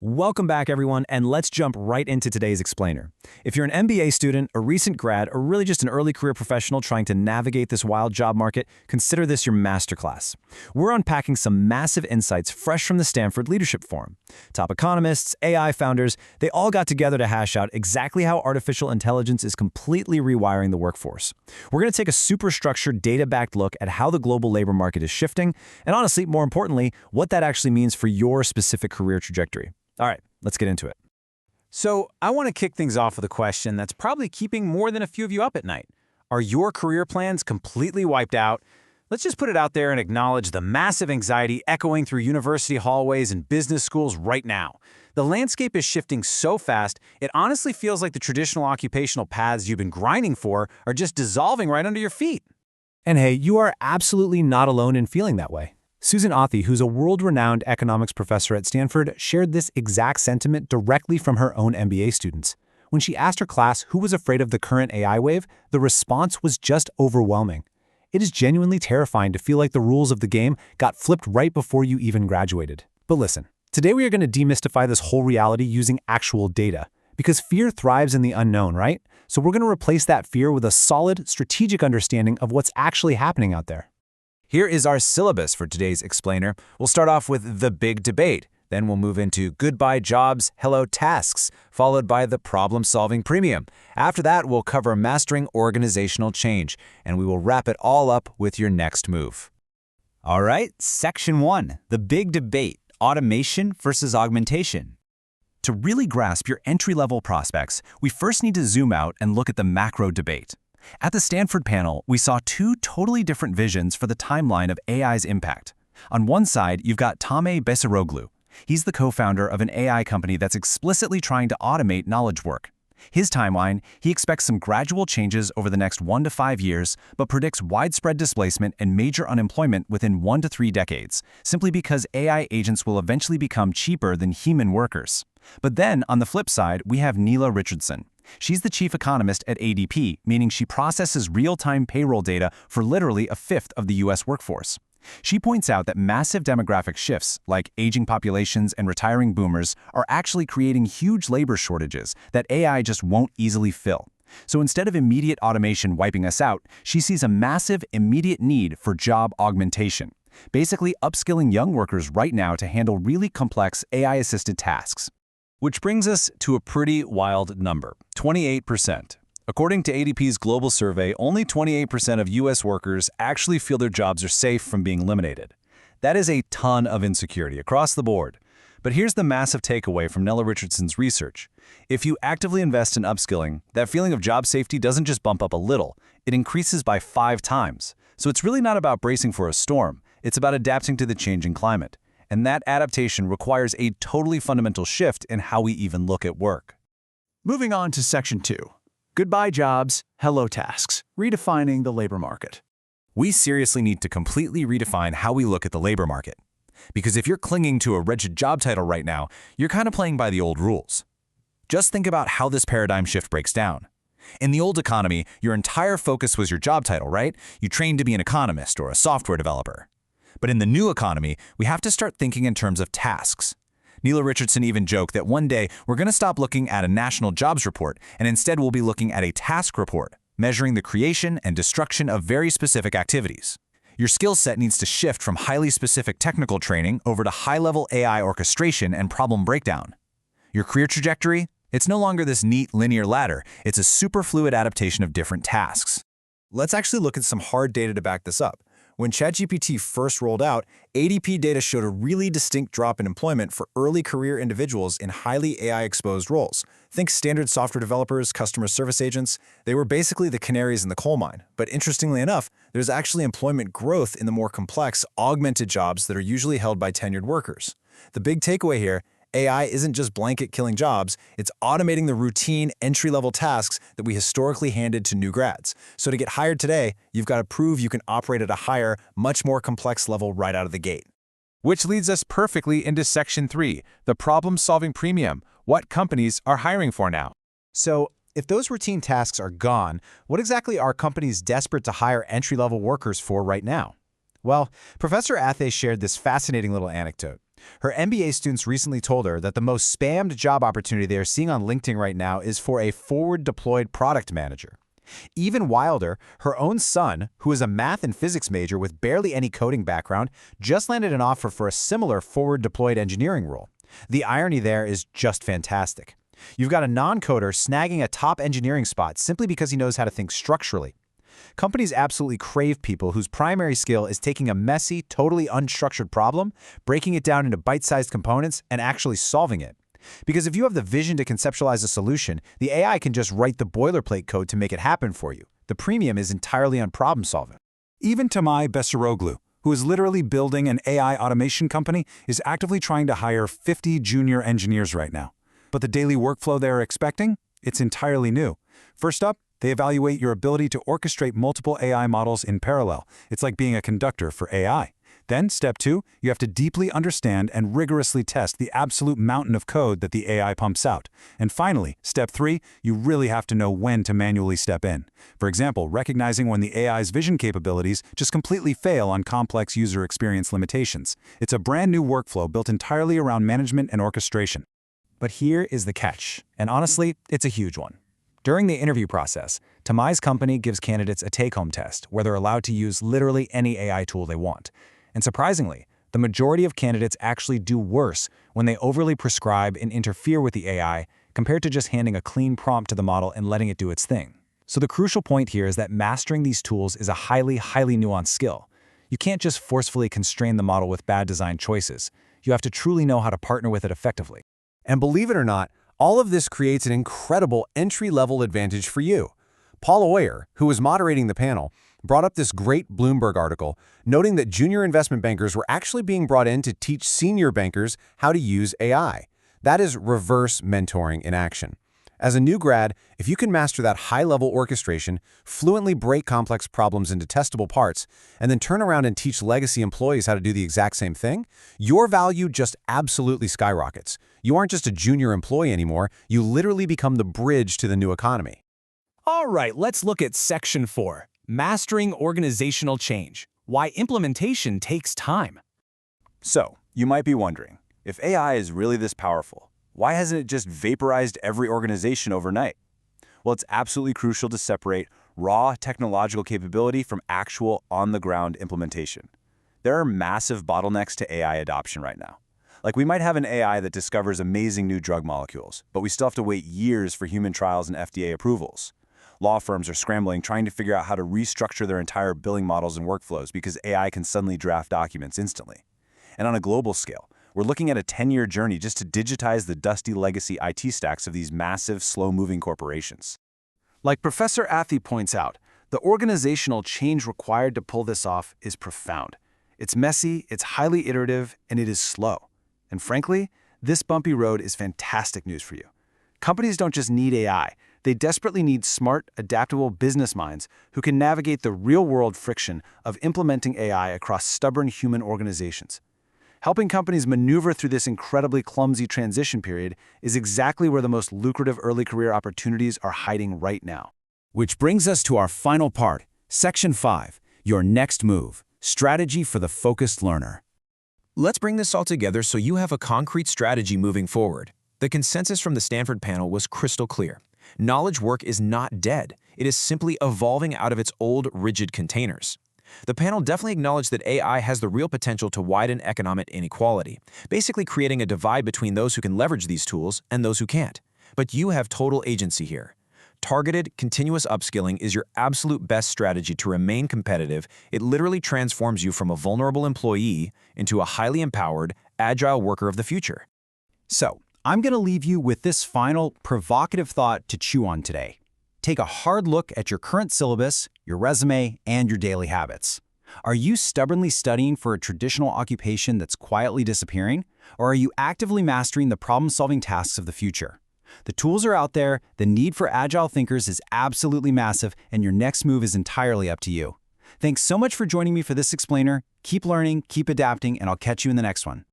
Welcome back, everyone, and let's jump right into today's explainer. If you're an MBA student, a recent grad, or really just an early career professional trying to navigate this wild job market, consider this your masterclass. We're unpacking some massive insights fresh from the Stanford Leadership Forum. Top economists, AI founders, they all got together to hash out exactly how artificial intelligence is completely rewiring the workforce. We're going to take a super structured, data-backed look at how the global labor market is shifting, and honestly, more importantly, what that actually means for your specific career trajectory. All right, let's get into it. So, I want to kick things off with a question that's probably keeping more than a few of you up at night. Are your career plans completely wiped out? Let's just put it out there and acknowledge the massive anxiety echoing through university hallways and business schools right now. The landscape is shifting so fast, it honestly feels like the traditional occupational paths you've been grinding for are just dissolving right under your feet. And hey, you are absolutely not alone in feeling that way. Susan Othey, who's a world-renowned economics professor at Stanford, shared this exact sentiment directly from her own MBA students. When she asked her class who was afraid of the current AI wave, the response was just overwhelming. It is genuinely terrifying to feel like the rules of the game got flipped right before you even graduated. But listen, today we are going to demystify this whole reality using actual data. Because fear thrives in the unknown, right? So we're going to replace that fear with a solid, strategic understanding of what's actually happening out there. Here is our syllabus for today's explainer. We'll start off with the big debate. Then we'll move into goodbye jobs, hello tasks, followed by the problem-solving premium. After that, we'll cover mastering organizational change, and we will wrap it all up with your next move. All right, Section 1, the big debate, automation versus augmentation. To really grasp your entry-level prospects, we first need to zoom out and look at the macro debate. At the Stanford panel, we saw two totally different visions for the timeline of AI's impact. On one side, you've got Tame Besiroglu. He's the co-founder of an AI company that's explicitly trying to automate knowledge work. His timeline, he expects some gradual changes over the next 1 to 5 years, but predicts widespread displacement and major unemployment within 1 to 3 decades, simply because AI agents will eventually become cheaper than human workers. But then, on the flip side, we have Neela Richardson. She's the chief economist at ADP, meaning she processes real-time payroll data for literally a fifth of the U.S. workforce. She points out that massive demographic shifts, like aging populations and retiring boomers, are actually creating huge labor shortages that AI just won't easily fill. So instead of immediate automation wiping us out, she sees a massive, immediate need for job augmentation, basically upskilling young workers right now to handle really complex AI-assisted tasks. Which brings us to a pretty wild number, 28%. According to ADP's global survey, only 28% of U.S. workers actually feel their jobs are safe from being eliminated. That is a ton of insecurity across the board. But here's the massive takeaway from Neela Richardson's research. If you actively invest in upskilling, that feeling of job safety doesn't just bump up a little, it increases by 5 times. So it's really not about bracing for a storm, it's about adapting to the changing climate. And that adaptation requires a totally fundamental shift in how we even look at work. Moving on to Section 2. Goodbye jobs, hello tasks, redefining the labor market. We seriously need to completely redefine how we look at the labor market. Because if you're clinging to a rigid job title right now, you're kind of playing by the old rules. Just think about how this paradigm shift breaks down. In the old economy, your entire focus was your job title, right? You trained to be an economist or a software developer. But in the new economy, we have to start thinking in terms of tasks. Neela Richardson even joked that one day we're going to stop looking at a national jobs report and instead we'll be looking at a task report, measuring the creation and destruction of very specific activities. Your skill set needs to shift from highly specific technical training over to high-level AI orchestration and problem breakdown. Your career trajectory? It's no longer this neat linear ladder, it's a super fluid adaptation of different tasks. Let's actually look at some hard data to back this up. When ChatGPT first rolled out, ADP data showed a really distinct drop in employment for early career individuals in highly AI-exposed roles. Think standard software developers, customer service agents. They were basically the canaries in the coal mine. But interestingly enough, there's actually employment growth in the more complex, augmented jobs that are usually held by tenured workers. The big takeaway here: AI isn't just blanket killing jobs, it's automating the routine, entry-level tasks that we historically handed to new grads. So to get hired today, you've got to prove you can operate at a higher, much more complex level right out of the gate. Which leads us perfectly into Section 3, the problem-solving premium, what companies are hiring for now. So, if those routine tasks are gone, what exactly are companies desperate to hire entry-level workers for right now? Well, Professor Athey shared this fascinating little anecdote. Her MBA students recently told her that the most spammed job opportunity they are seeing on LinkedIn right now is for a forward-deployed product manager. Even wilder, her own son, who is a math and physics major with barely any coding background, just landed an offer for a similar forward-deployed engineering role. The irony there is just fantastic. You've got a non-coder snagging a top engineering spot simply because he knows how to think structurally. Companies absolutely crave people whose primary skill is taking a messy, totally unstructured problem, breaking it down into bite-sized components, and actually solving it. Because if you have the vision to conceptualize a solution, the AI can just write the boilerplate code to make it happen for you. The premium is entirely on problem solving. Even Tamai Besaroglu, who is literally building an AI automation company, is actively trying to hire 50 junior engineers right now. But the daily workflow they're expecting? It's entirely new. First up, they evaluate your ability to orchestrate multiple AI models in parallel. It's like being a conductor for AI. Then, step 2, you have to deeply understand and rigorously test the absolute mountain of code that the AI pumps out. And finally, step 3, you really have to know when to manually step in. For example, recognizing when the AI's vision capabilities just completely fail on complex user experience limitations. It's a brand new workflow built entirely around management and orchestration. But here is the catch, and honestly, it's a huge one. During the interview process, Tamai's company gives candidates a take-home test where they're allowed to use literally any AI tool they want. And surprisingly, the majority of candidates actually do worse when they overly prescribe and interfere with the AI compared to just handing a clean prompt to the model and letting it do its thing. So the crucial point here is that mastering these tools is a highly nuanced skill. You can't just forcefully constrain the model with bad design choices. You have to truly know how to partner with it effectively. And believe it or not, all of this creates an incredible entry-level advantage for you. Paul Oyer, who was moderating the panel, brought up this great Bloomberg article, noting that junior investment bankers were actually being brought in to teach senior bankers how to use AI. That is reverse mentoring in action. As a new grad, if you can master that high-level orchestration, fluently break complex problems into testable parts, and then turn around and teach legacy employees how to do the exact same thing, your value just absolutely skyrockets. You aren't just a junior employee anymore, you literally become the bridge to the new economy. All right, let's look at Section 4, Mastering Organizational Change, Why Implementation Takes Time. So, you might be wondering, if AI is really this powerful, why hasn't it just vaporized every organization overnight? Well, it's absolutely crucial to separate raw technological capability from actual on-the-ground implementation. There are massive bottlenecks to AI adoption right now. Like, we might have an AI that discovers amazing new drug molecules, but we still have to wait years for human trials and FDA approvals. Law firms are scrambling, trying to figure out how to restructure their entire billing models and workflows because AI can suddenly draft documents instantly. And on a global scale, we're looking at a 10-year journey just to digitize the dusty legacy IT stacks of these massive, slow-moving corporations. Like Professor Athey points out, the organizational change required to pull this off is profound. It's messy, it's highly iterative, and it is slow. And frankly, this bumpy road is fantastic news for you. Companies don't just need AI, they desperately need smart, adaptable business minds who can navigate the real-world friction of implementing AI across stubborn human organizations. Helping companies maneuver through this incredibly clumsy transition period is exactly where the most lucrative early career opportunities are hiding right now. Which brings us to our final part, Section 5, Your Next Move, Strategy for the Focused Learner. Let's bring this all together so you have a concrete strategy moving forward. The consensus from the Stanford panel was crystal clear. Knowledge work is not dead. It is simply evolving out of its old, rigid containers. The panel definitely acknowledged that AI has the real potential to widen economic inequality, basically creating a divide between those who can leverage these tools and those who can't. But you have total agency here. Targeted, continuous upskilling is your absolute best strategy to remain competitive. It literally transforms you from a vulnerable employee into a highly empowered, agile worker of the future. So, I'm going to leave you with this final, provocative thought to chew on today. Take a hard look at your current syllabus, your resume, and your daily habits. Are you stubbornly studying for a traditional occupation that's quietly disappearing? Or are you actively mastering the problem-solving tasks of the future? The tools are out there, the need for agile thinkers is absolutely massive, and your next move is entirely up to you. Thanks so much for joining me for this explainer. Keep learning, keep adapting, and I'll catch you in the next one.